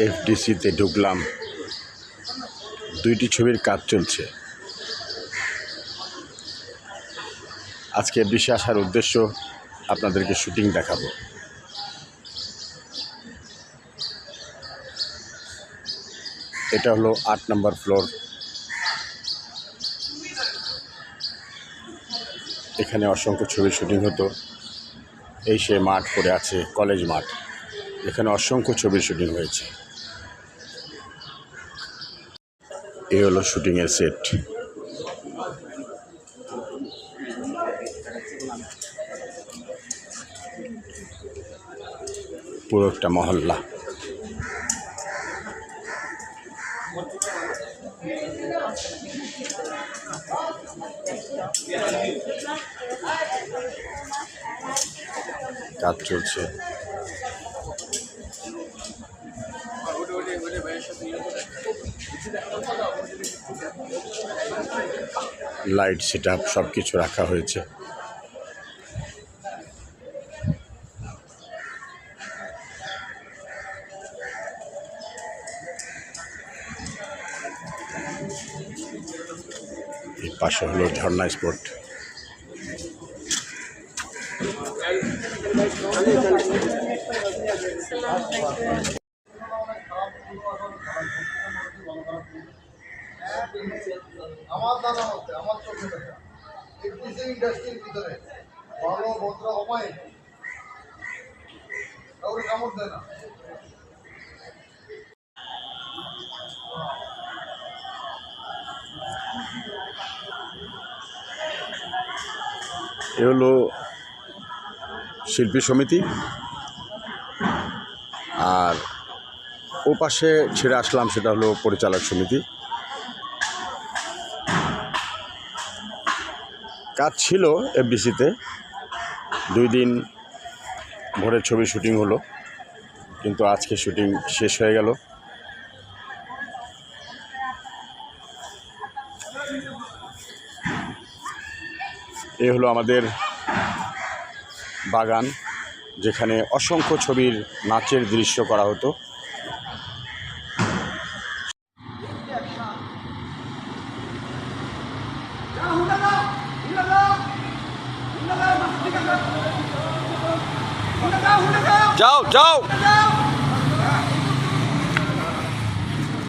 এফডিসিতে ঢুকলাম। দুইটি ছবির কাজ চলছে। আজকে এফডিসি আসার উদ্দেশ্য আপনাদেরকে শুটিং দেখাবো। এটা হলো 8 নম্বর ফ্লোর। এখানে অসংখ্য ছবির শুটিং হতো। এই সে মাঠ পড়ে আছে, কলেজ মাঠ। এখানে অসংখ্য ছবির শুটিং হয়েছে। এই হলো শুটিংয়ের সেট। পুরো একটা মহল্লা। কাজ চলছে। লাইট সেট আপ সব কিছু রাখা হয়েছে। এই পাশে হলো ঝর্ণা স্পট। আমার দাদা হচ্ছে আমার চোখে দেখা এফডিসি ইন্ডাস্ট্রির ভিতরে ভালো ভদ্র অমায়িক কাউকে কামড় দেয় না। এ হলো শিল্পী সমিতি, আর ও পাশে ছেড়ে আসলাম সেটা হলো পরিচালক সমিতি। কাজ ছিল এফডিসিতে, 2 দিন ভোরের ছবি শুটিং হলো, কিন্তু আজকে শুটিং শেষ হয়ে গেল। এ হলো আমাদের বাগান, যেখানে অসংখ্য ছবির নাচের দৃশ্য করা হতো। যাও যাও।